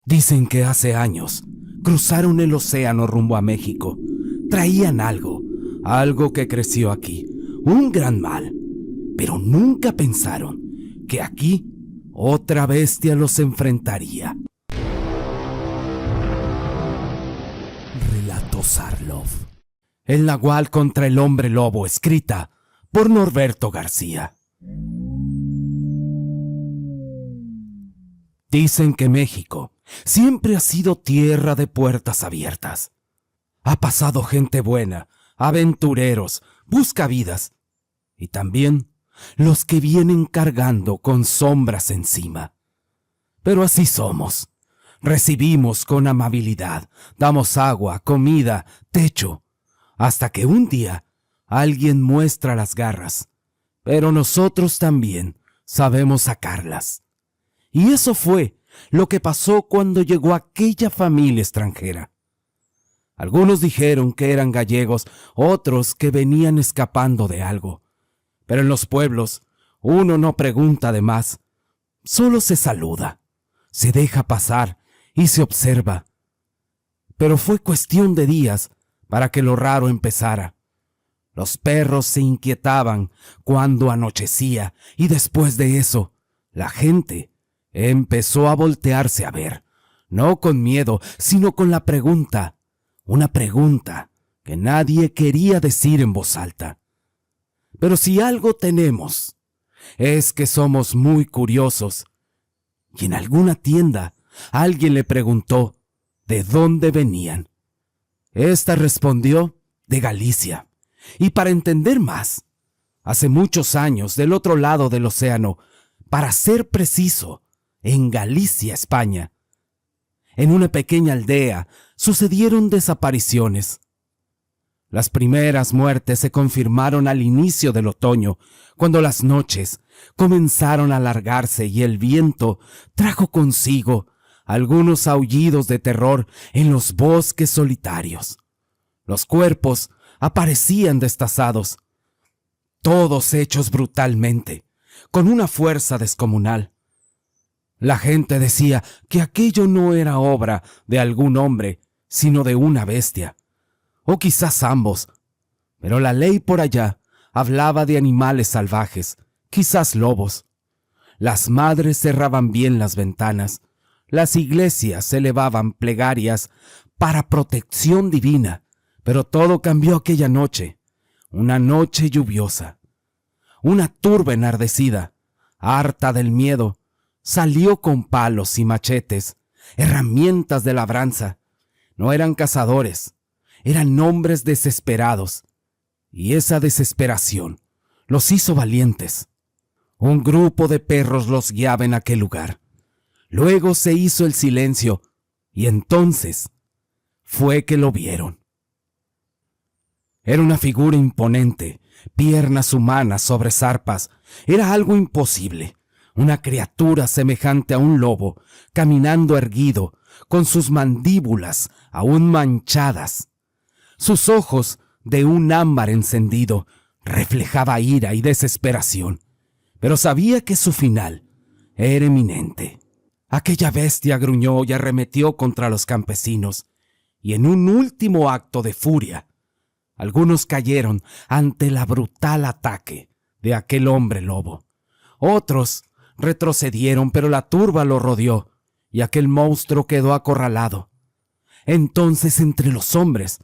Dicen que hace años cruzaron el océano rumbo a México. Traían algo que creció aquí, un gran mal. Pero nunca pensaron que aquí otra bestia los enfrentaría. Relato Zarlov. El nahual contra el hombre lobo, escrita por Norberto García. Dicen que México siempre ha sido tierra de puertas abiertas. Ha pasado gente buena, aventureros, buscavidas, y también los que vienen cargando con sombras encima. Pero así somos. Recibimos con amabilidad, damos agua, comida, techo, hasta que un día alguien muestra las garras. Pero nosotros también sabemos sacarlas. Y eso fue lo que pasó cuando llegó aquella familia extranjera. Algunos dijeron que eran gallegos, otros que venían escapando de algo. Pero en los pueblos uno no pregunta de más, solo se saluda, se deja pasar y se observa. Pero fue cuestión de días para que lo raro empezara. Los perros se inquietaban cuando anochecía y después de eso, la gente empezó a voltearse a ver, no con miedo, sino con la pregunta, una pregunta que nadie quería decir en voz alta. Pero si algo tenemos, es que somos muy curiosos. Y en alguna tienda, alguien le preguntó de dónde venían. Esta respondió de Galicia. Y para entender más, hace muchos años, del otro lado del océano, para ser preciso, en Galicia, España, en una pequeña aldea, sucedieron desapariciones. Las primeras muertes se confirmaron al inicio del otoño, cuando las noches comenzaron a alargarse y el viento trajo consigo algunos aullidos de terror en los bosques solitarios. Los cuerpos aparecían destazados, todos hechos brutalmente, con una fuerza descomunal. La gente decía que aquello no era obra de algún hombre, sino de una bestia, o quizás ambos, pero la ley por allá hablaba de animales salvajes, quizás lobos. Las madres cerraban bien las ventanas, las iglesias elevaban plegarias para protección divina, pero todo cambió aquella noche, una noche lluviosa. Una turba enardecida, harta del miedo, salió con palos y machetes, herramientas de labranza. No eran cazadores, eran hombres desesperados, y esa desesperación los hizo valientes. Un grupo de perros los guiaba en aquel lugar. Luego se hizo el silencio, y entonces fue que lo vieron. Era una figura imponente, piernas humanas sobre zarpas. Era algo imposible. Una criatura semejante a un lobo, caminando erguido, con sus mandíbulas aún manchadas. Sus ojos, de un ámbar encendido, reflejaba ira y desesperación. Pero sabía que su final era inminente. Aquella bestia gruñó y arremetió contra los campesinos, y en un último acto de furia, algunos cayeron ante el brutal ataque de aquel hombre lobo. Otros retrocedieron, pero la turba lo rodeó y aquel monstruo quedó acorralado. Entonces, entre los hombres,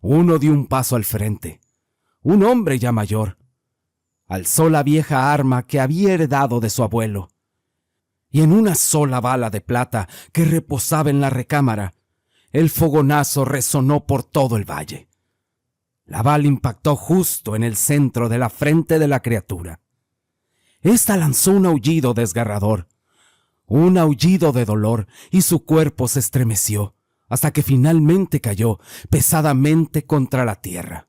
uno dio un paso al frente. Un hombre ya mayor alzó la vieja arma que había heredado de su abuelo, y en una sola bala de plata que reposaba en la recámara, el fogonazo resonó por todo el valle. La bala impactó justo en el centro de la frente de la criatura. Esta lanzó un aullido desgarrador, un aullido de dolor, y su cuerpo se estremeció hasta que finalmente cayó pesadamente contra la tierra.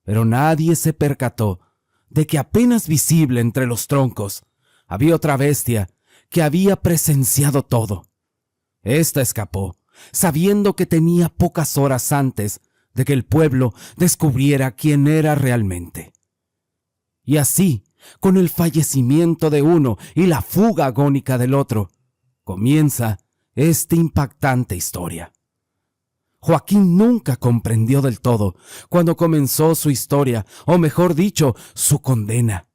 Pero nadie se percató de que apenas visible entre los troncos había otra bestia que había presenciado todo. Esta escapó, sabiendo que tenía pocas horas antes de que el pueblo descubriera quién era realmente. Y así, con el fallecimiento de uno y la fuga agónica del otro, comienza esta impactante historia. Joaquín nunca comprendió del todo cuando comenzó su historia, o mejor dicho, su condena.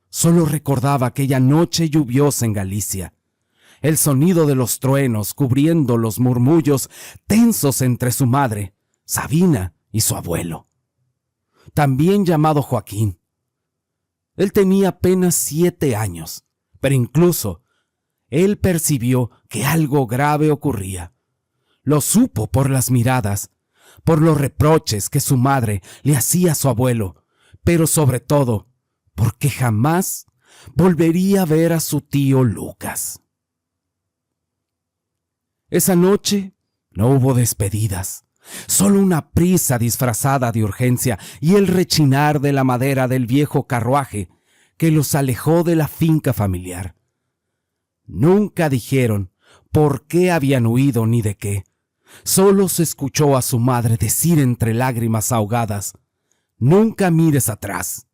Solo recordaba aquella noche lluviosa en Galicia, el sonido de los truenos cubriendo los murmullos tensos entre su madre, Sabina, y su abuelo, también llamado Joaquín. Él tenía apenas 7 años, pero incluso él percibió que algo grave ocurría. Lo supo por las miradas, por los reproches que su madre le hacía a su abuelo, pero sobre todo porque jamás volvería a ver a su tío Lucas. Esa noche no hubo despedidas, solo una prisa disfrazada de urgencia y el rechinar de la madera del viejo carruaje que los alejó de la finca familiar. Nunca dijeron por qué habían huido ni de qué. Solo se escuchó a su madre decir entre lágrimas ahogadas: «Nunca mires atrás».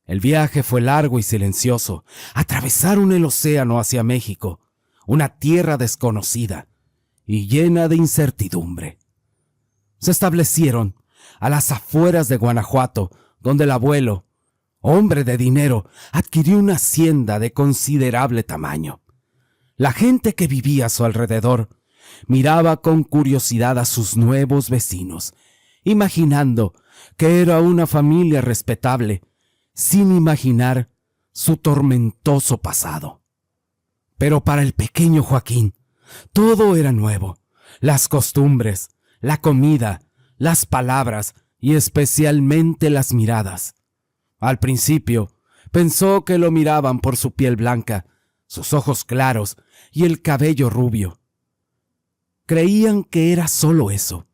El viaje fue largo y silencioso. Atravesaron el océano hacia México, una tierra desconocida y llena de incertidumbre. Se establecieron a las afueras de Guanajuato, donde el abuelo, hombre de dinero, adquirió una hacienda de considerable tamaño. La gente que vivía a su alrededor miraba con curiosidad a sus nuevos vecinos, imaginando que era una familia respetable, sin imaginar su tormentoso pasado. Pero para el pequeño Joaquín, todo era nuevo: las costumbres, la comida, las palabras y especialmente las miradas. Al principio, pensó que lo miraban por su piel blanca, sus ojos claros y el cabello rubio. Creían que era solo eso.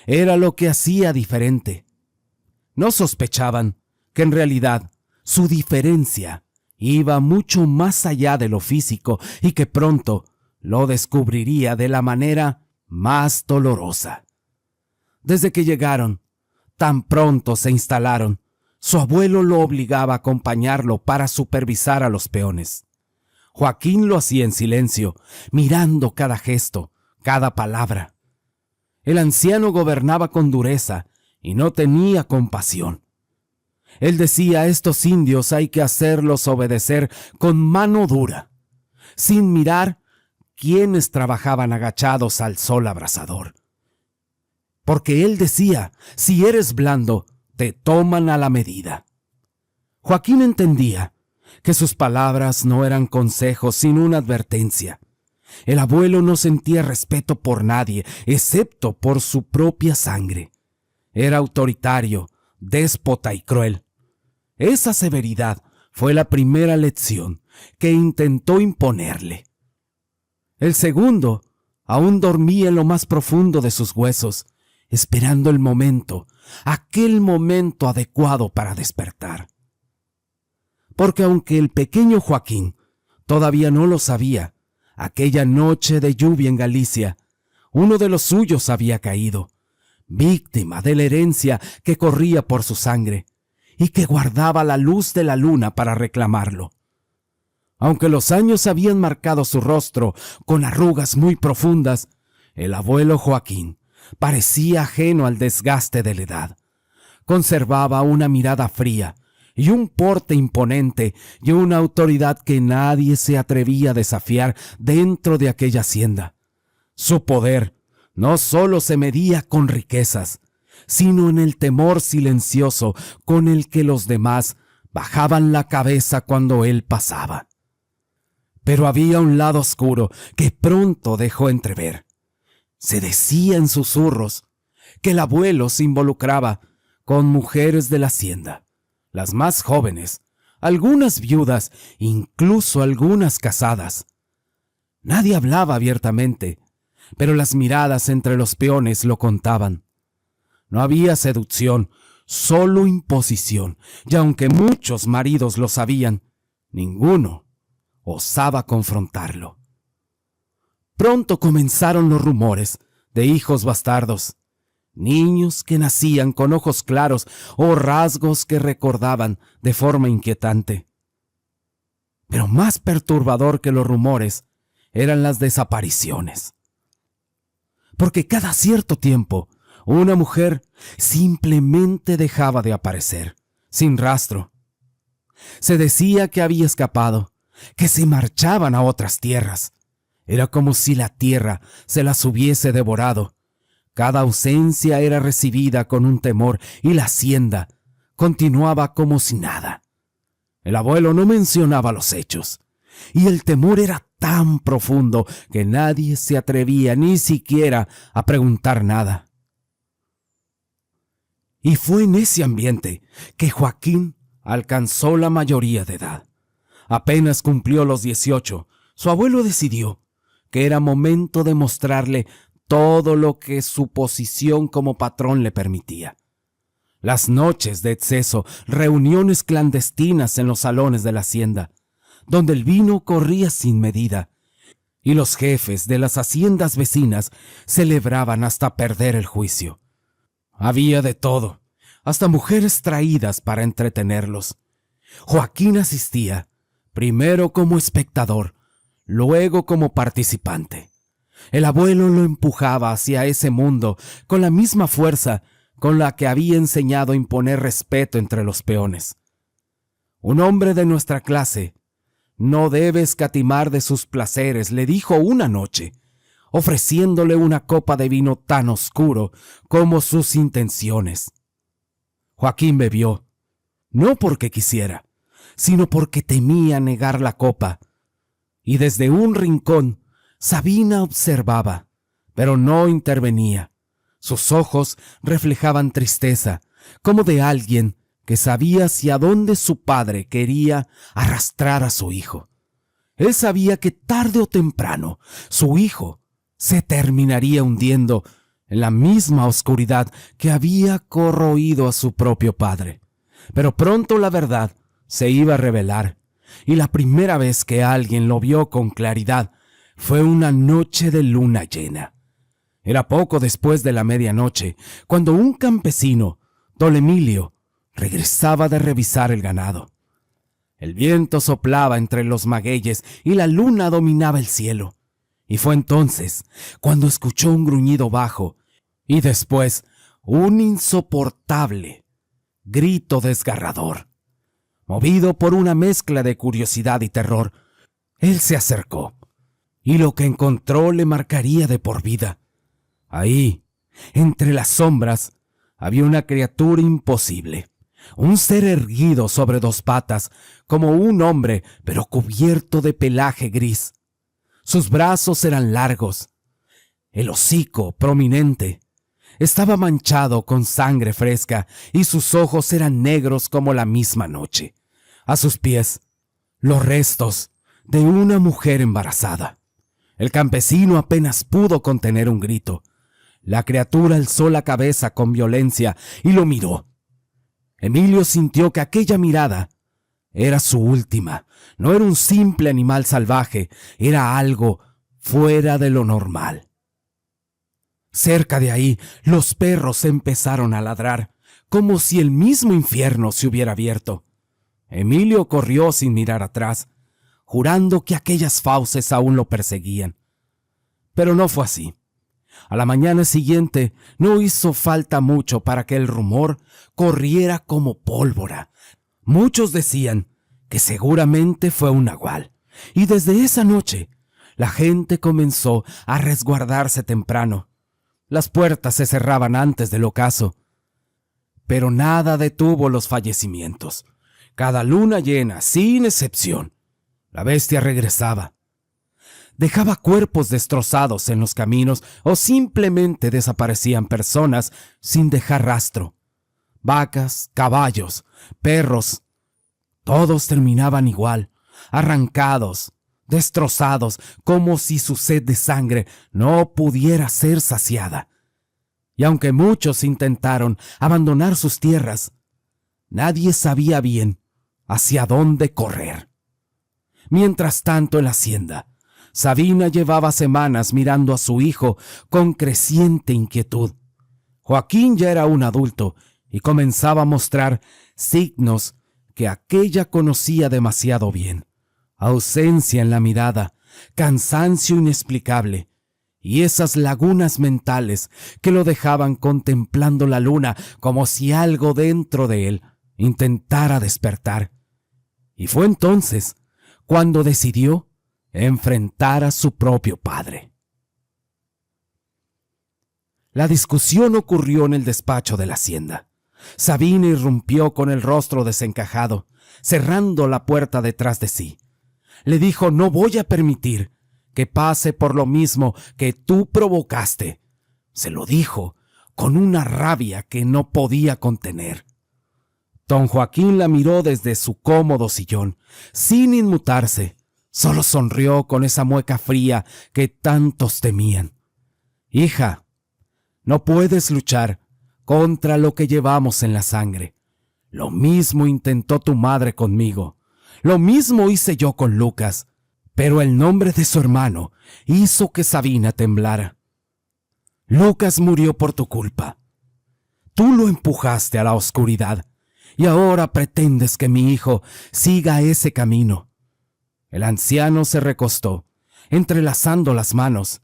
Era lo que hacía diferente. No sospechaban que en realidad su diferencia iba mucho más allá de lo físico y que pronto lo descubriría de la manera más dolorosa. Desde que llegaron, tan pronto se instalaron, su abuelo lo obligaba a acompañarlo para supervisar a los peones. Joaquín lo hacía en silencio, mirando cada gesto, cada palabra. El anciano gobernaba con dureza y no tenía compasión. Él decía: a estos indios hay que hacerlos obedecer con mano dura, sin mirar quiénes trabajaban agachados al sol abrasador. Porque él decía: si eres blando, te toman a la medida. Joaquín entendía que sus palabras no eran consejos, sino una advertencia. El abuelo no sentía respeto por nadie, excepto por su propia sangre. Era autoritario, déspota y cruel. Esa severidad fue la primera lección que intentó imponerle. El segundo aún dormía en lo más profundo de sus huesos, esperando el momento, aquel momento adecuado para despertar. Porque aunque el pequeño Joaquín todavía no lo sabía, aquella noche de lluvia en Galicia, uno de los suyos había caído, víctima de la herencia que corría por su sangre y que guardaba la luz de la luna para reclamarlo. Aunque los años habían marcado su rostro con arrugas muy profundas, el abuelo Joaquín parecía ajeno al desgaste de la edad. Conservaba una mirada fría y un porte imponente y una autoridad que nadie se atrevía a desafiar dentro de aquella hacienda. Su poder no solo se medía con riquezas, sino en el temor silencioso con el que los demás bajaban la cabeza cuando él pasaba. Pero había un lado oscuro que pronto dejó entrever. Se decía en susurros que el abuelo se involucraba con mujeres de la hacienda, las más jóvenes, algunas viudas, incluso algunas casadas. Nadie hablaba abiertamente, pero las miradas entre los peones lo contaban. No había seducción, solo imposición, y aunque muchos maridos lo sabían, ninguno osaba confrontarlo. Pronto comenzaron los rumores de hijos bastardos, niños que nacían con ojos claros o rasgos que recordaban de forma inquietante. Pero más perturbador que los rumores eran las desapariciones. Porque cada cierto tiempo, una mujer simplemente dejaba de aparecer, sin rastro. Se decía que había escapado, que se marchaban a otras tierras. Era como si la tierra se las hubiese devorado. Cada ausencia era recibida con un temor y la hacienda continuaba como si nada. El abuelo no mencionaba los hechos, y el temor era tan profundo que nadie se atrevía ni siquiera a preguntar nada. Y fue en ese ambiente que Joaquín alcanzó la mayoría de edad. Apenas cumplió los 18, su abuelo decidió que era momento de mostrarle todo lo que su posición como patrón le permitía. Las noches de exceso, reuniones clandestinas en los salones de la hacienda, donde el vino corría sin medida, y los jefes de las haciendas vecinas celebraban hasta perder el juicio. Había de todo, hasta mujeres traídas para entretenerlos. Joaquín asistía, primero como espectador, luego como participante. El abuelo lo empujaba hacia ese mundo con la misma fuerza con la que había enseñado a imponer respeto entre los peones. Un hombre de nuestra clase no debe escatimar de sus placeres, le dijo una noche, ofreciéndole una copa de vino tan oscuro como sus intenciones. Joaquín bebió, no porque quisiera, sino porque temía negar la copa, y desde un rincón Sabina observaba, pero no intervenía. Sus ojos reflejaban tristeza, como de alguien que sabía hacia dónde su padre quería arrastrar a su hijo. Él sabía que tarde o temprano su hijo se terminaría hundiendo en la misma oscuridad que había corroído a su propio padre. Pero pronto la verdad se iba a revelar, y la primera vez que alguien lo vio con claridad fue una noche de luna llena. Era poco después de la medianoche, cuando un campesino, don Emilio, regresaba de revisar el ganado. El viento soplaba entre los magueyes y la luna dominaba el cielo. Y fue entonces cuando escuchó un gruñido bajo y después un insoportable grito desgarrador. Movido por una mezcla de curiosidad y terror, él se acercó, y lo que encontró le marcaría de por vida. Ahí, entre las sombras, había una criatura imposible, un ser erguido sobre dos patas, como un hombre, pero cubierto de pelaje gris. Sus brazos eran largos, el hocico prominente. Estaba manchado con sangre fresca y sus ojos eran negros como la misma noche. A sus pies, los restos de una mujer embarazada. El campesino apenas pudo contener un grito. La criatura alzó la cabeza con violencia y lo miró. Emilio sintió que aquella mirada era su última. No era un simple animal salvaje, era algo fuera de lo normal. Cerca de ahí, los perros empezaron a ladrar, como si el mismo infierno se hubiera abierto. Emilio corrió sin mirar atrás, jurando que aquellas fauces aún lo perseguían. Pero no fue así. A la mañana siguiente no hizo falta mucho para que el rumor corriera como pólvora. Muchos decían que seguramente fue un nahual, y desde esa noche la gente comenzó a resguardarse temprano. Las puertas se cerraban antes del ocaso. Pero nada detuvo los fallecimientos. Cada luna llena, sin excepción, la bestia regresaba. Dejaba cuerpos destrozados en los caminos o simplemente desaparecían personas sin dejar rastro. Vacas, caballos, perros, todos terminaban igual, arrancados, destrozados, como si su sed de sangre no pudiera ser saciada. Y aunque muchos intentaron abandonar sus tierras, nadie sabía bien hacia dónde correr. Mientras tanto, en la hacienda, Sabina llevaba semanas mirando a su hijo con creciente inquietud. Joaquín ya era un adulto y comenzaba a mostrar signos que aquella conocía demasiado bien. Ausencia en la mirada, cansancio inexplicable y esas lagunas mentales que lo dejaban contemplando la luna como si algo dentro de él intentara despertar. Y fue entonces cuando decidió enfrentar a su propio padre. La discusión ocurrió en el despacho de la hacienda. Sabina irrumpió con el rostro desencajado, cerrando la puerta detrás de sí. Le dijo: no voy a permitir que pase por lo mismo que tú provocaste. Se lo dijo con una rabia que no podía contener. Don Joaquín la miró desde su cómodo sillón, sin inmutarse. Solo sonrió con esa mueca fría que tantos temían. Hija, no puedes luchar contra lo que llevamos en la sangre. Lo mismo intentó tu madre conmigo. Lo mismo hice yo con Lucas. Pero el nombre de su hermano hizo que Sabina temblara. Lucas murió por tu culpa. Tú lo empujaste a la oscuridad y ahora pretendes que mi hijo siga ese camino. El anciano se recostó, entrelazando las manos,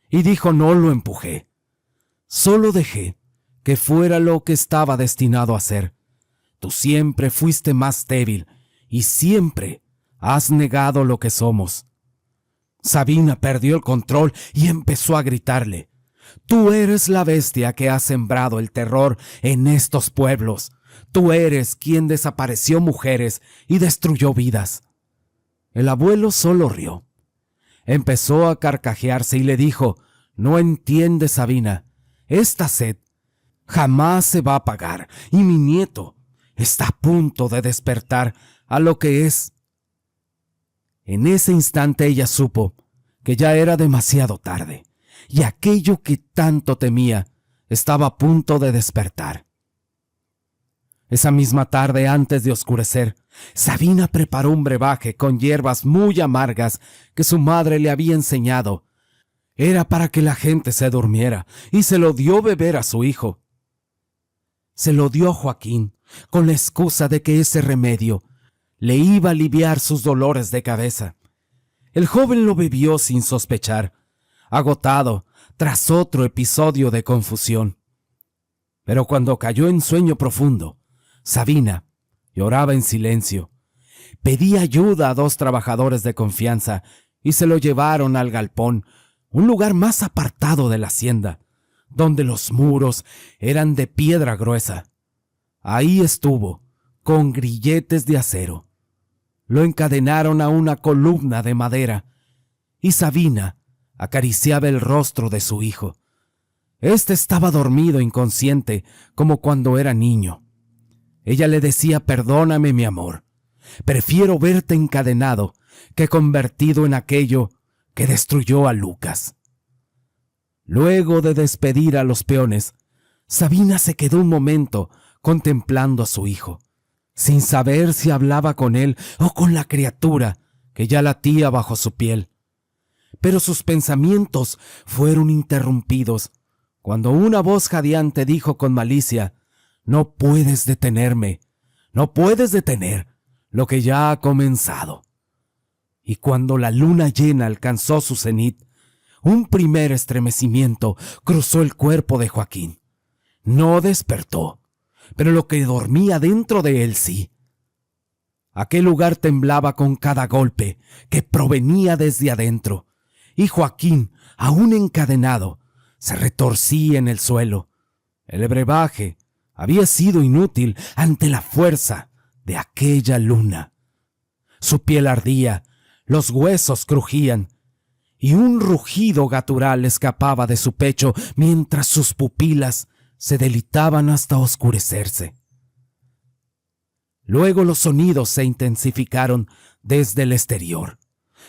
y dijo: no lo empujé. Solo dejé que fuera lo que estaba destinado a ser. Tú siempre fuiste más débil y siempre has negado lo que somos. Sabina perdió el control y empezó a gritarle: tú eres la bestia que ha sembrado el terror en estos pueblos. Tú eres quien desapareció mujeres y destruyó vidas. El abuelo solo rió. Empezó a carcajearse y le dijo: no entiendes, Sabina. Esta sed jamás se va a apagar y mi nieto está a punto de despertar a lo que es. En ese instante ella supo que ya era demasiado tarde y aquello que tanto temía estaba a punto de despertar. Esa misma tarde, antes de oscurecer, Sabina preparó un brebaje con hierbas muy amargas que su madre le había enseñado. Era para que la gente se durmiera y se lo dio beber a su hijo. Se lo dio a Joaquín con la excusa de que ese remedio le iba a aliviar sus dolores de cabeza. El joven lo bebió sin sospechar, agotado tras otro episodio de confusión. Pero cuando cayó en sueño profundo, Sabina lloraba en silencio. Pedía ayuda a 2 trabajadores de confianza y se lo llevaron al galpón, un lugar más apartado de la hacienda, donde los muros eran de piedra gruesa. Ahí estuvo, con grilletes de acero. Lo encadenaron a una columna de madera y Sabina acariciaba el rostro de su hijo. Este estaba dormido inconsciente como cuando era niño. Ella le decía: perdóname, mi amor. Prefiero verte encadenado que convertido en aquello que destruyó a Lucas. Luego de despedir a los peones, Sabina se quedó un momento contemplando a su hijo, sin saber si hablaba con él o con la criatura que ya latía bajo su piel. Pero sus pensamientos fueron interrumpidos cuando una voz jadeante dijo con malicia: no puedes detenerme, no puedes detener lo que ya ha comenzado. Y cuando la luna llena alcanzó su cenit, un primer estremecimiento cruzó el cuerpo de Joaquín. No despertó, pero lo que dormía dentro de él sí. Aquel lugar temblaba con cada golpe que provenía desde adentro, y Joaquín, aún encadenado, se retorcía en el suelo. El brebaje había sido inútil ante la fuerza de aquella luna. Su piel ardía, los huesos crujían, y un rugido gutural escapaba de su pecho mientras sus pupilas se dilataban hasta oscurecerse. Luego los sonidos se intensificaron desde el exterior.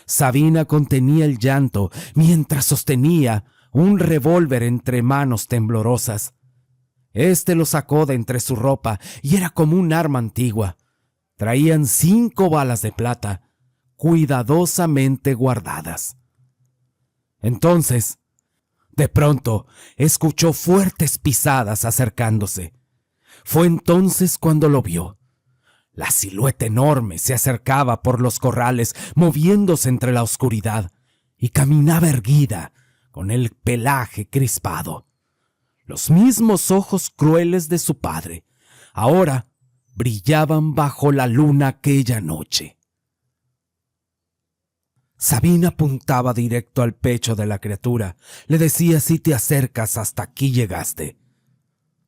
Sabina contenía el llanto mientras sostenía un revólver entre manos temblorosas. Este lo sacó de entre su ropa y era como un arma antigua. Traían 5 balas de plata, cuidadosamente guardadas. Entonces, de pronto, escuchó fuertes pisadas acercándose. Fue entonces cuando lo vio. La silueta enorme se acercaba por los corrales, moviéndose entre la oscuridad, y caminaba erguida, con el pelaje crispado. Los mismos ojos crueles de su padre ahora brillaban bajo la luna aquella noche. Sabina apuntaba directo al pecho de la criatura. Le decía: si te acercas, hasta aquí llegaste.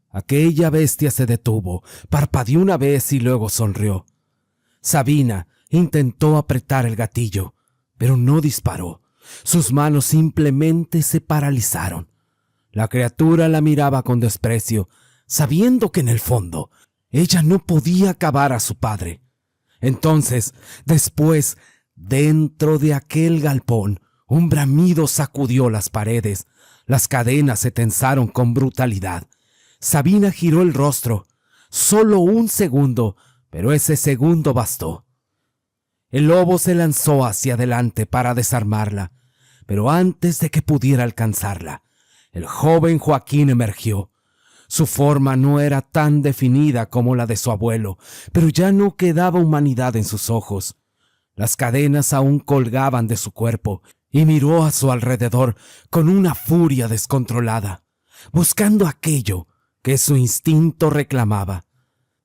Aquella bestia se detuvo, parpadeó una vez y luego sonrió. Sabina intentó apretar el gatillo, pero no disparó. Sus manos simplemente se paralizaron. La criatura la miraba con desprecio, sabiendo que en el fondo ella no podía acabar a su padre. Entonces, después, dentro de aquel galpón, un bramido sacudió las paredes. Las cadenas se tensaron con brutalidad. Sabina giró el rostro. Solo un segundo, pero ese segundo bastó. El lobo se lanzó hacia adelante para desarmarla, pero antes de que pudiera alcanzarla, el joven Joaquín emergió. Su forma no era tan definida como la de su abuelo, pero ya no quedaba humanidad en sus ojos. Las cadenas aún colgaban de su cuerpo, y miró a su alrededor con una furia descontrolada, buscando aquello que su instinto reclamaba.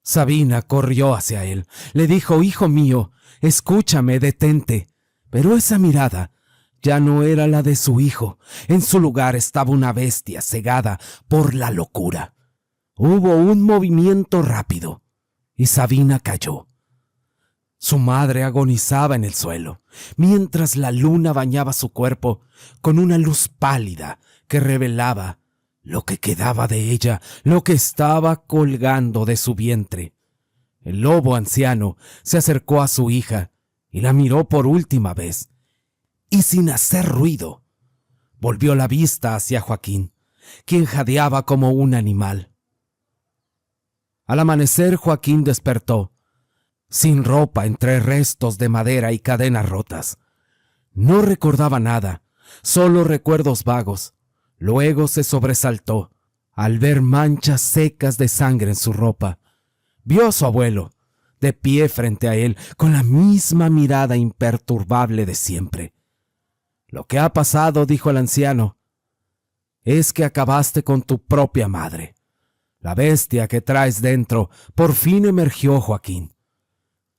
Sabina corrió hacia él. Le dijo: hijo mío, escúchame, detente. Pero esa mirada ya no era la de su hijo. En su lugar estaba una bestia cegada por la locura. Hubo un movimiento rápido y Sabina cayó. Su madre agonizaba en el suelo, mientras la luna bañaba su cuerpo con una luz pálida que revelaba lo que quedaba de ella, lo que estaba colgando de su vientre. El lobo anciano se acercó a su hija y la miró por última vez, y sin hacer ruido, volvió la vista hacia Joaquín, quien jadeaba como un animal. Al amanecer, Joaquín despertó, sin ropa, entre restos de madera y cadenas rotas. No recordaba nada, solo recuerdos vagos. Luego se sobresaltó al ver manchas secas de sangre en su ropa. Vio a su abuelo, de pie frente a él, con la misma mirada imperturbable de siempre. «Lo que ha pasado», dijo el anciano, «es que acabaste con tu propia madre. La bestia que traes dentro por fin emergió, Joaquín».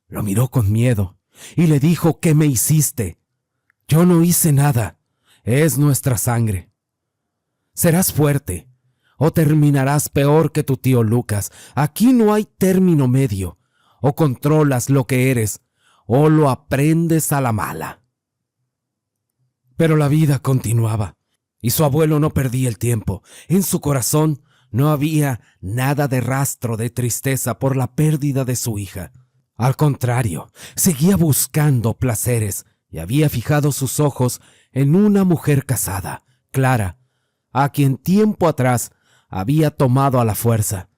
Lo miró con miedo y le dijo: «¿Qué me hiciste?». «Yo no hice nada. Es nuestra sangre. Serás fuerte o terminarás peor que tu tío Lucas. Aquí no hay término medio. O controlas lo que eres o lo aprendes a la mala». Pero la vida continuaba y su abuelo no perdía el tiempo. En su corazón no había nada de rastro de tristeza por la pérdida de su hija. Al contrario, seguía buscando placeres y había fijado sus ojos en una mujer casada, Clara, a quien tiempo atrás había tomado a la fuerza.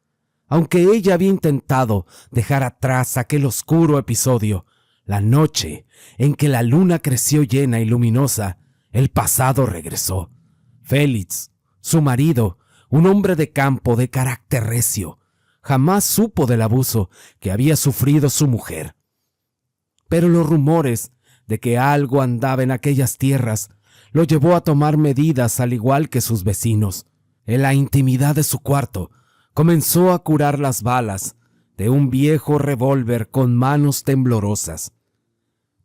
Aunque ella había intentado dejar atrás aquel oscuro episodio, la noche en que la luna creció llena y luminosa, el pasado regresó. Félix, su marido, un hombre de campo de carácter recio, jamás supo del abuso que había sufrido su mujer. Pero los rumores de que algo andaba en aquellas tierras lo llevó a tomar medidas al igual que sus vecinos. En la intimidad de su cuarto comenzó a curar las balas de un viejo revólver con manos temblorosas.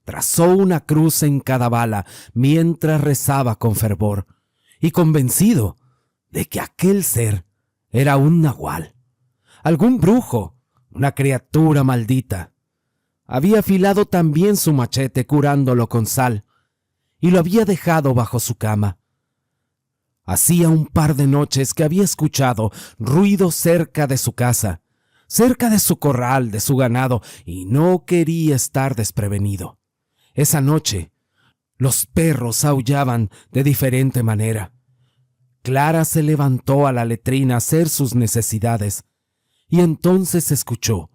Trazó una cruz en cada bala mientras rezaba con fervor y convencido de que aquel ser era un nahual, algún brujo, una criatura maldita. Había afilado también su machete curándolo con sal y lo había dejado bajo su cama. Hacía un par de noches que había escuchado ruido cerca de su casa, cerca de su corral, de su ganado, y no quería estar desprevenido. Esa noche, los perros aullaban de diferente manera. Clara se levantó a la letrina a hacer sus necesidades, y entonces escuchó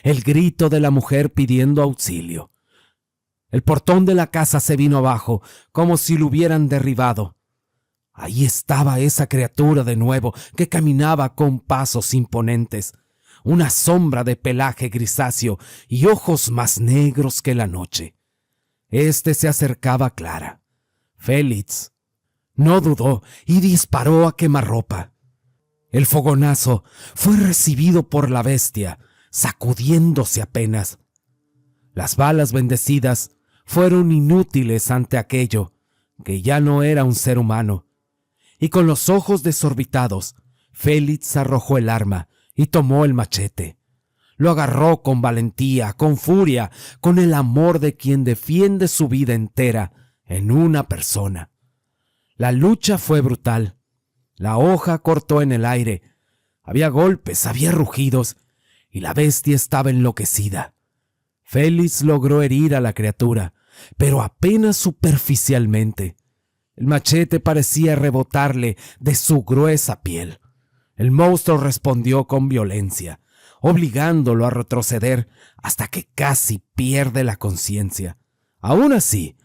el grito de la mujer pidiendo auxilio. El portón de la casa se vino abajo, como si lo hubieran derribado. Ahí estaba esa criatura de nuevo, que caminaba con pasos imponentes. una sombra de pelaje grisáceo y ojos más negros que la noche. Este se acercaba a Clara. Félix no dudó y disparó a quemarropa. El fogonazo fue recibido por la bestia, sacudiéndose apenas. Las balas bendecidas fueron inútiles ante aquello, que ya no era un ser humano. Y con los ojos desorbitados, Félix arrojó el arma y tomó el machete. Lo agarró con valentía, con furia, con el amor de quien defiende su vida entera en una persona. La lucha fue brutal. La hoja cortó en el aire. Había golpes, había rugidos, y la bestia estaba enloquecida. Félix logró herir a la criatura, pero apenas superficialmente. El machete parecía rebotarle de su gruesa piel. El monstruo respondió con violencia, obligándolo a retroceder hasta que casi pierde la conciencia. Aún así,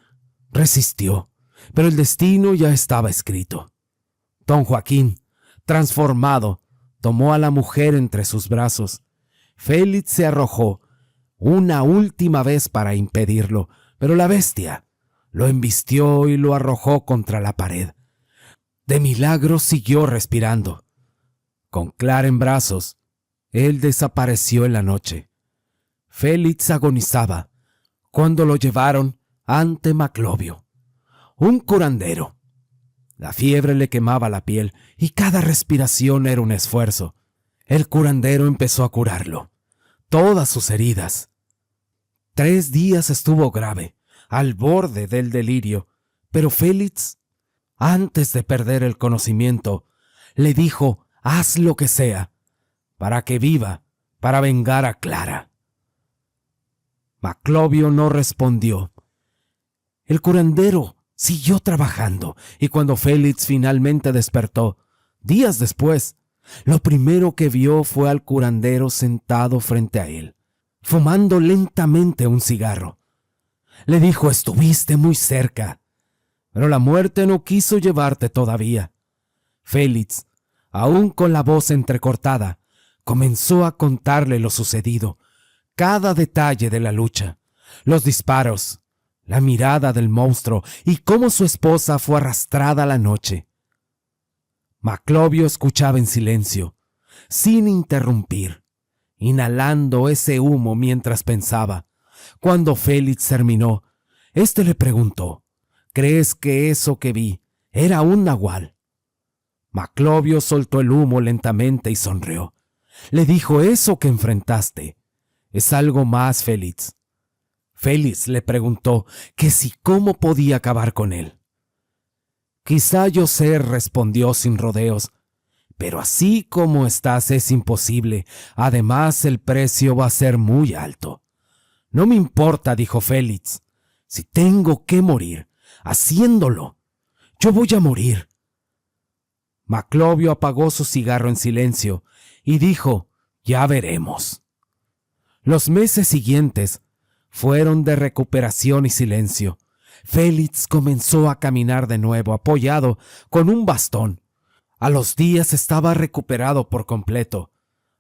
resistió, pero el destino ya estaba escrito. Don Joaquín, transformado, tomó a la mujer entre sus brazos. Félix se arrojó una última vez para impedirlo, pero la bestia lo embistió y lo arrojó contra la pared. De milagro siguió respirando. Con Clara en brazos, él desapareció en la noche. Félix agonizaba cuando lo llevaron ante Maclovio, un curandero. La fiebre le quemaba la piel y cada respiración era un esfuerzo. El curandero empezó a curarlo, todas sus heridas. 3 días estuvo grave, al borde del delirio, pero Félix, antes de perder el conocimiento, le dijo: haz lo que sea, para que viva, para vengar a Clara. Maclovio no respondió. El curandero siguió trabajando, y cuando Félix finalmente despertó, días después, lo primero que vio fue al curandero sentado frente a él, fumando lentamente un cigarro. Le dijo: estuviste muy cerca, pero la muerte no quiso llevarte todavía. Félix, aún con la voz entrecortada, comenzó a contarle lo sucedido, cada detalle de la lucha, los disparos, la mirada del monstruo y cómo su esposa fue arrastrada a la noche. Maclovio escuchaba en silencio, sin interrumpir, inhalando ese humo mientras pensaba. Cuando Félix terminó, éste le preguntó: ¿crees que eso que vi era un nahual? Maclovio soltó el humo lentamente y sonrió. Le dijo: eso que enfrentaste es algo más, Félix. Félix le preguntó que si cómo podía acabar con él. Quizá yo sé, respondió sin rodeos, pero así como estás es imposible. Además, el precio va a ser muy alto. No me importa, dijo Félix. Si tengo que morir haciéndolo, yo voy a morir. Maclovio apagó su cigarro en silencio y dijo: ya veremos. Los meses siguientes fueron de recuperación y silencio. Félix comenzó a caminar de nuevo, apoyado con un bastón. A los días estaba recuperado por completo,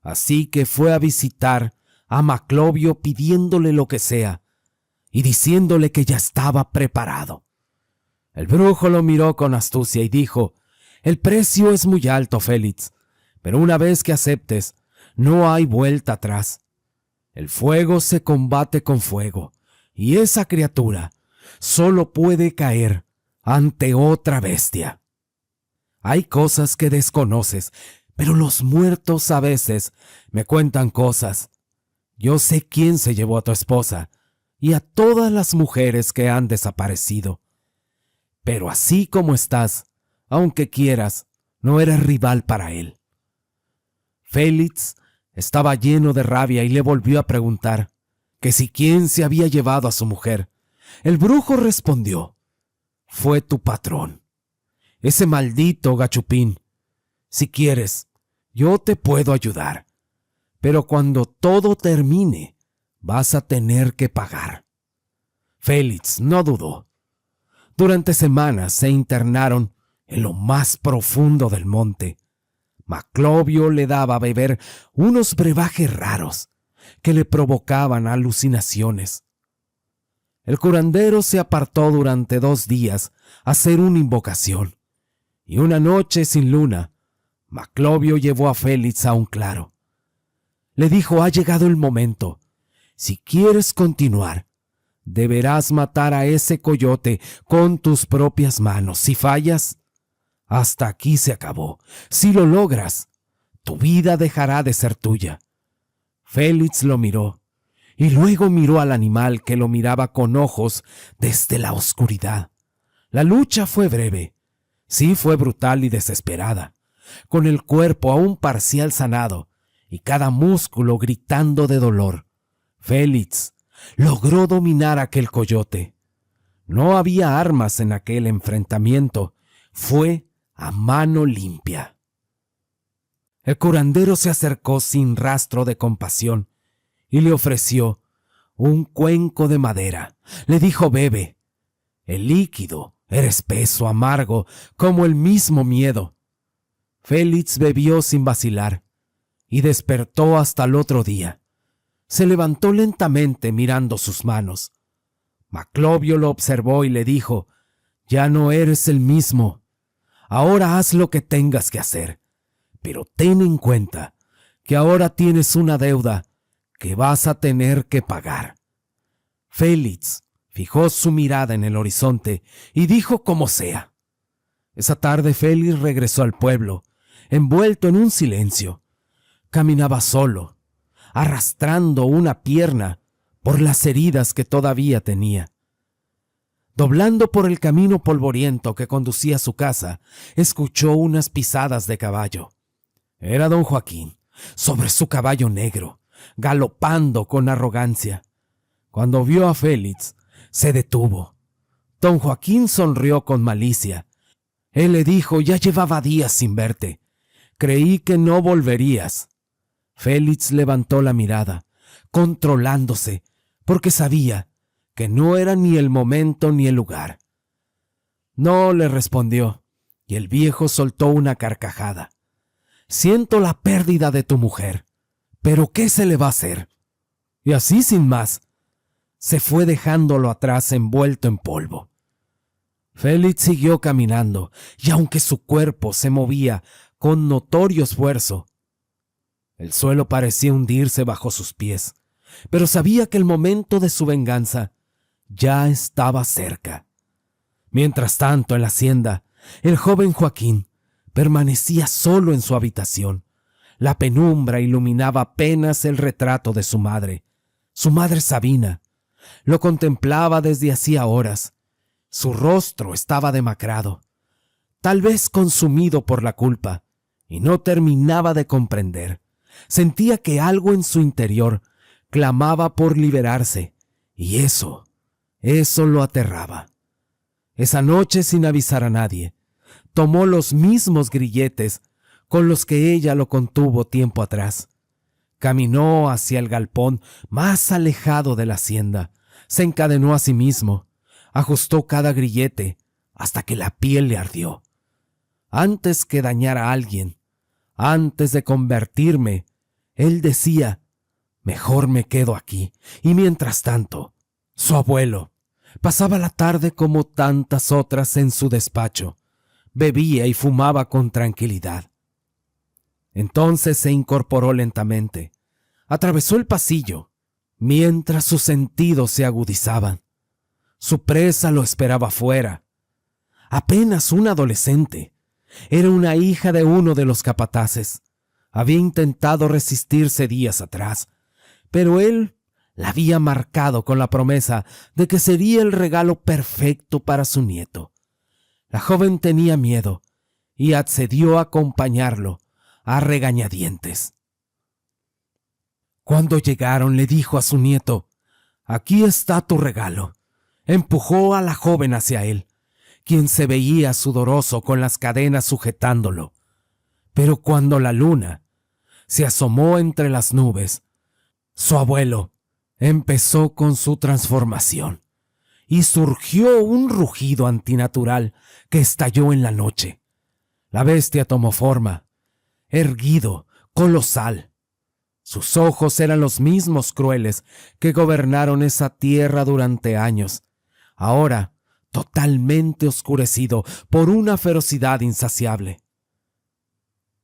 así que fue a visitar a Maclovio pidiéndole lo que sea y diciéndole que ya estaba preparado. El brujo lo miró con astucia y dijo: el precio es muy alto, Félix, pero una vez que aceptes, no hay vuelta atrás. El fuego se combate con fuego, y esa criatura solo puede caer ante otra bestia. Hay cosas que desconoces, pero los muertos a veces me cuentan cosas. Yo sé quién se llevó a tu esposa y a todas las mujeres que han desaparecido. Pero así como estás, aunque quieras, no eres rival para él. Félix estaba lleno de rabia y le volvió a preguntar que si quién se había llevado a su mujer. El brujo respondió: fue tu patrón, ese maldito gachupín. Si quieres, yo te puedo ayudar, pero cuando todo termine, vas a tener que pagar. Félix no dudó. Durante semanas se internaron en lo más profundo del monte. Maclovio le daba a beber unos brebajes raros que le provocaban alucinaciones. El curandero se apartó durante 2 días a hacer una invocación, y una noche sin luna, Maclovio llevó a Félix a un claro. Le dijo: ha llegado el momento. Si quieres continuar, deberás matar a ese coyote con tus propias manos. Si fallas, hasta aquí se acabó. Si lo logras, tu vida dejará de ser tuya. Félix lo miró, y luego miró al animal, que lo miraba con ojos desde la oscuridad. La lucha fue breve, sí fue brutal y desesperada, con el cuerpo aún parcial sanado y cada músculo gritando de dolor. Félix logró dominar a aquel coyote. No había armas en aquel enfrentamiento. Fue a mano limpia. El curandero se acercó sin rastro de compasión y le ofreció un cuenco de madera. Le dijo: bebe. El líquido era espeso, amargo, como el mismo miedo. Félix bebió sin vacilar y despertó hasta el otro día. Se levantó lentamente mirando sus manos. Maclovio lo observó y le dijo: ya no eres el mismo. Ahora haz lo que tengas que hacer, pero ten en cuenta que ahora tienes una deuda que vas a tener que pagar. Félix fijó su mirada en el horizonte y dijo: como sea. Esa tarde Félix regresó al pueblo, envuelto en un silencio. Caminaba solo, arrastrando una pierna por las heridas que todavía tenía. Doblando por el camino polvoriento que conducía a su casa, escuchó unas pisadas de caballo. Era don Joaquín, sobre su caballo negro, galopando con arrogancia. Cuando vio a Félix, se detuvo. Don Joaquín sonrió con malicia. Él le dijo: ya llevaba días sin verte. Creí que no volverías. Félix levantó la mirada, controlándose, porque sabía que no era ni el momento ni el lugar. No, le respondió, y el viejo soltó una carcajada. Siento la pérdida de tu mujer, pero ¿qué se le va a hacer? Y así, sin más, se fue dejándolo atrás envuelto en polvo. Félix siguió caminando, y aunque su cuerpo se movía con notorio esfuerzo, el suelo parecía hundirse bajo sus pies, pero sabía que el momento de su venganza ya estaba cerca. Mientras tanto, en la hacienda, el joven Joaquín permanecía solo en su habitación. La penumbra iluminaba apenas el retrato de su madre Sabina. Lo contemplaba desde hacía horas. Su rostro estaba demacrado, tal vez consumido por la culpa, y no terminaba de comprender. Sentía que algo en su interior clamaba por liberarse, y eso lo aterraba. Esa noche, sin avisar a nadie, tomó los mismos grilletes con los que ella lo contuvo tiempo atrás. Caminó hacia el galpón más alejado de la hacienda, se encadenó a sí mismo, ajustó cada grillete hasta que la piel le ardió. Antes que dañar a alguien, antes de convertirme, él decía: mejor me quedo aquí. Y mientras tanto, su abuelo pasaba la tarde como tantas otras en su despacho. Bebía y fumaba con tranquilidad. Entonces se incorporó lentamente. Atravesó el pasillo, mientras sus sentidos se agudizaban. Su presa lo esperaba fuera. Apenas una adolescente. Era una hija de uno de los capataces. Había intentado resistirse días atrás, pero él la había marcado con la promesa de que sería el regalo perfecto para su nieto. La joven tenía miedo y accedió a acompañarlo a regañadientes. Cuando llegaron, le dijo a su nieto: aquí está tu regalo. Empujó a la joven hacia él, quien se veía sudoroso con las cadenas sujetándolo. Pero cuando la luna se asomó entre las nubes, su abuelo empezó con su transformación y surgió un rugido antinatural que estalló en la noche. La bestia tomó forma. erguido, colosal. Sus ojos eran los mismos crueles que gobernaron esa tierra durante años, ahora totalmente oscurecido por una ferocidad insaciable.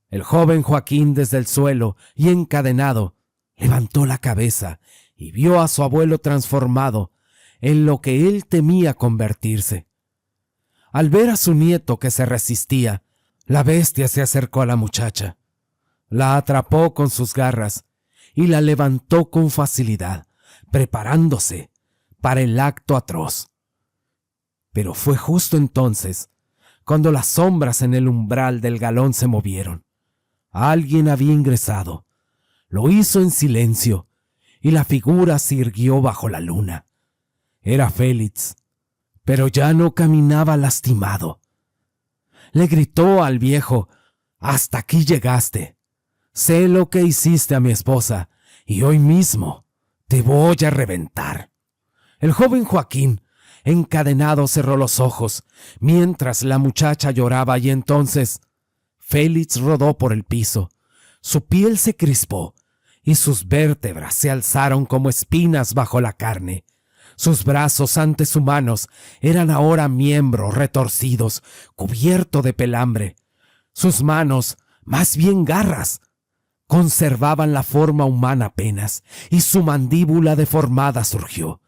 El joven Joaquín, desde el suelo y encadenado, levantó la cabeza y vio a su abuelo transformado en lo que él temía convertirse. Al ver a su nieto que se resistía, la bestia se acercó a la muchacha, la atrapó con sus garras y la levantó con facilidad, preparándose para el acto atroz. Pero fue justo entonces cuando las sombras en el umbral del galón se movieron. Alguien había ingresado. Lo hizo en silencio y la figura se irguió bajo la luna. Era Félix, pero ya no caminaba lastimado. Le gritó al viejo: «Hasta aquí llegaste. Sé lo que hiciste a mi esposa y hoy mismo te voy a reventar». El joven Joaquín, encadenado, cerró los ojos mientras la muchacha lloraba, y entonces Félix rodó por el piso. Su piel se crispó y sus vértebras se alzaron como espinas bajo la carne. Sus brazos, antes humanos, eran ahora miembros retorcidos, cubiertos de pelambre. Sus manos, más bien garras, conservaban la forma humana apenas, y su mandíbula deformada surgió,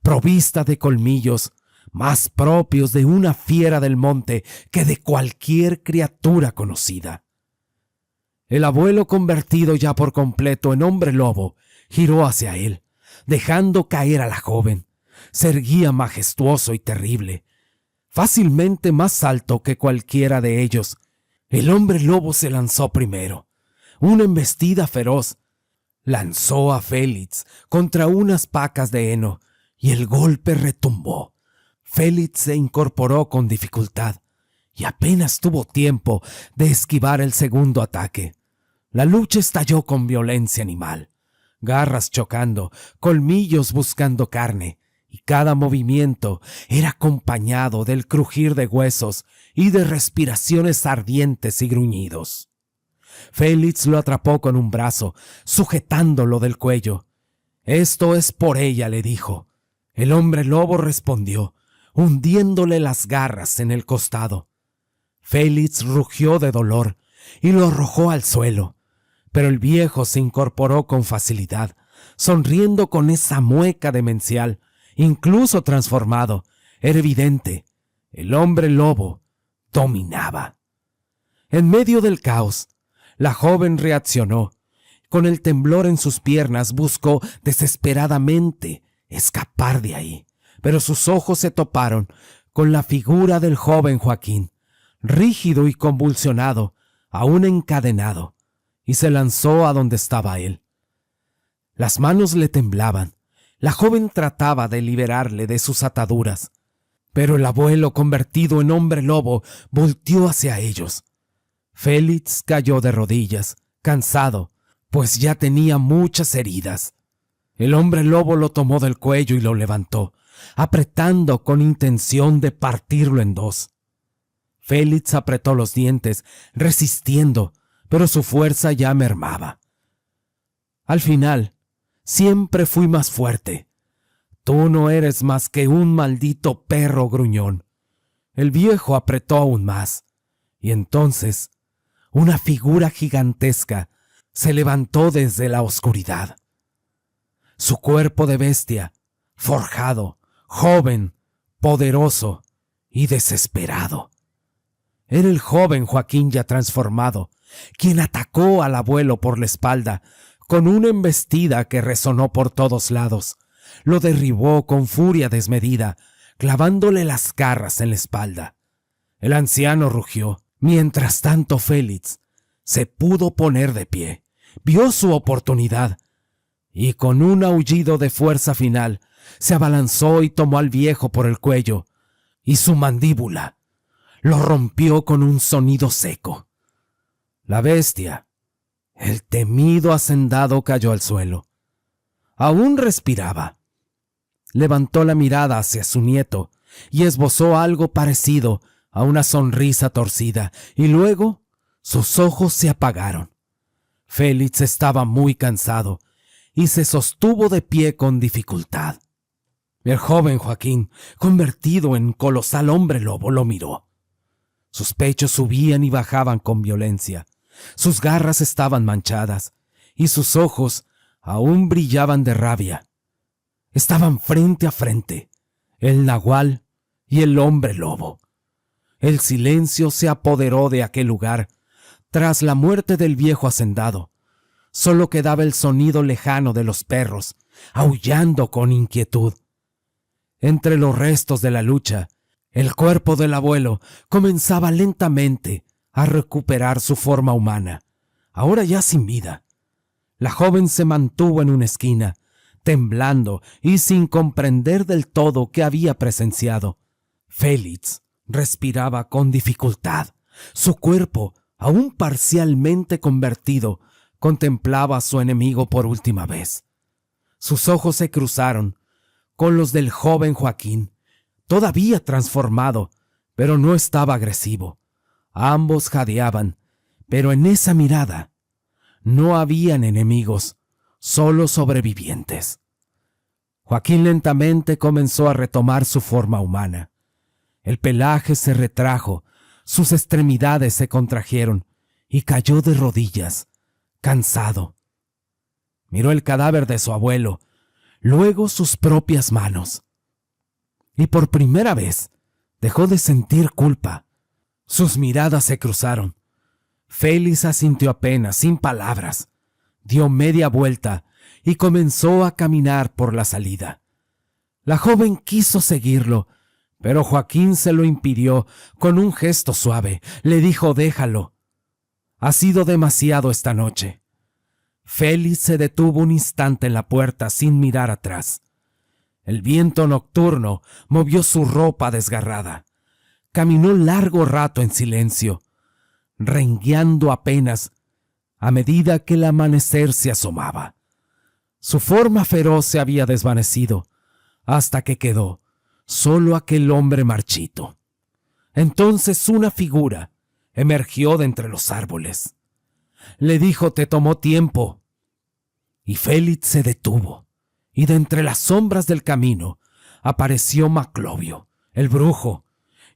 provista de colmillos, más propios de una fiera del monte que de cualquier criatura conocida. El abuelo, convertido ya por completo en hombre lobo, giró hacia él, dejando caer a la joven. Se erguía majestuoso y terrible, fácilmente más alto que cualquiera de ellos. El hombre lobo se lanzó primero. Una embestida feroz lanzó a Félix contra unas pacas de heno y el golpe retumbó. Félix se incorporó con dificultad y apenas tuvo tiempo de esquivar el segundo ataque. La lucha estalló con violencia animal, garras chocando, colmillos buscando carne, y cada movimiento era acompañado del crujir de huesos y de respiraciones ardientes y gruñidos. Félix lo atrapó con un brazo, sujetándolo del cuello. «Esto es por ella», le dijo. El hombre lobo respondió, hundiéndole las garras en el costado. Félix rugió de dolor y lo arrojó al suelo, pero el viejo se incorporó con facilidad, sonriendo con esa mueca demencial. Incluso transformado, era evidente, el hombre lobo dominaba. En medio del caos, la joven reaccionó. Con el temblor en sus piernas buscó desesperadamente escapar de ahí, pero sus ojos se toparon con la figura del joven Joaquín, rígido y convulsionado, aún encadenado, y se lanzó a donde estaba él. Las manos le temblaban. La joven trataba de liberarle de sus ataduras, pero el abuelo, convertido en hombre lobo, volteó hacia ellos. Félix cayó de rodillas, cansado, pues ya tenía muchas heridas. El hombre lobo lo tomó del cuello y lo levantó, apretando con intención de partirlo en dos. Félix apretó los dientes, resistiendo, pero su fuerza ya mermaba. Al final, siempre fui más fuerte. Tú no eres más que un maldito perro gruñón. El viejo apretó aún más, y entonces una figura gigantesca se levantó desde la oscuridad. Su cuerpo de bestia, forjado, joven, poderoso y desesperado. Era el joven Joaquín ya transformado, quien atacó al abuelo por la espalda, con una embestida que resonó por todos lados. Lo derribó con furia desmedida, clavándole las garras en la espalda. El anciano rugió. Mientras tanto, Félix se pudo poner de pie, vio su oportunidad, y con un aullido de fuerza final, se abalanzó y tomó al viejo por el cuello, y su mandíbula lo rompió con un sonido seco. La bestia, el temido hacendado, cayó al suelo. Aún respiraba. Levantó la mirada hacia su nieto y esbozó algo parecido a una sonrisa torcida, y luego Sus ojos se apagaron. Félix estaba muy cansado y se sostuvo de pie con dificultad. El joven Joaquín, convertido en colosal hombre lobo, lo miró. Sus pechos subían y bajaban con violencia, sus garras estaban manchadas y sus ojos aún brillaban de rabia. Estaban frente a frente, el nahual y el hombre lobo. El silencio se apoderó de aquel lugar. Tras la muerte del viejo hacendado, solo quedaba el sonido lejano de los perros, aullando con inquietud. Entre los restos de la lucha, el cuerpo del abuelo comenzaba lentamente a recuperar su forma humana, ahora ya sin vida. La joven se mantuvo en una esquina, temblando y sin comprender del todo qué había presenciado. Félix respiraba con dificultad. Su cuerpo, aún parcialmente convertido, contemplaba a su enemigo por última vez. Sus ojos se cruzaron con los del joven Joaquín, todavía transformado, pero no estaba agresivo. Ambos jadeaban, pero en esa mirada no habían enemigos, solo sobrevivientes. Joaquín lentamente comenzó a retomar su forma humana. El pelaje se retrajo, sus extremidades se contrajeron y cayó de rodillas, cansado. Miró el cadáver de su abuelo, luego sus propias manos. Y por primera vez dejó de sentir culpa. Sus miradas se cruzaron. Félix asintió apenas, sin palabras. Dio media vuelta y comenzó a caminar por la salida. La joven quiso seguirlo, pero Joaquín se lo impidió con un gesto suave. Le dijo: «Déjalo. Ha sido demasiado esta noche». Félix se detuvo un instante en la puerta sin mirar atrás. El viento nocturno movió su ropa desgarrada. Caminó largo rato en silencio, rengueando apenas a medida que el amanecer se asomaba. Su forma feroz se había desvanecido, hasta que quedó solo aquel hombre marchito. Entonces una figura emergió de entre los árboles. Le dijo: «Te tomó tiempo». Y Félix se detuvo, y de entre las sombras del camino apareció Maclovio, el brujo.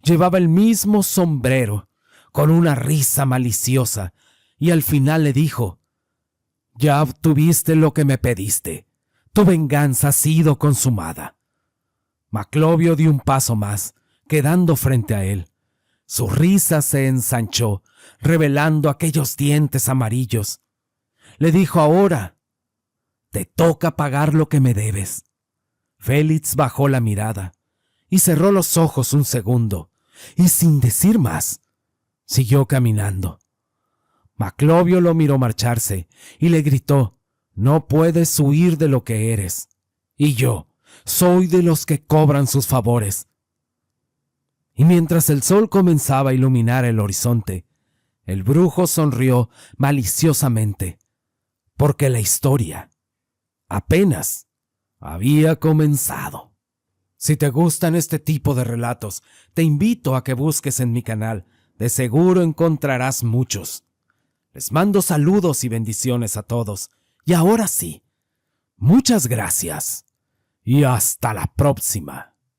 Llevaba el mismo sombrero, con una risa maliciosa, y al final le dijo: «Ya obtuviste lo que me pediste. Tu venganza ha sido consumada». Maclovio dio un paso más, quedando frente a él. Su risa se ensanchó, revelando aquellos dientes amarillos. Le dijo: «Ahora te toca pagar lo que me debes». Félix bajó la mirada y cerró los ojos un segundo, y sin decir más, siguió caminando. Maclovio lo miró marcharse y le gritó: «No puedes huir de lo que eres, y yo soy de los que cobran sus favores». Y mientras el sol comenzaba a iluminar el horizonte, el brujo sonrió maliciosamente, porque la historia apenas había comenzado. Si te gustan este tipo de relatos, te invito a que busques en mi canal. De seguro encontrarás muchos. Les mando saludos y bendiciones a todos. Y ahora sí, muchas gracias y hasta la próxima.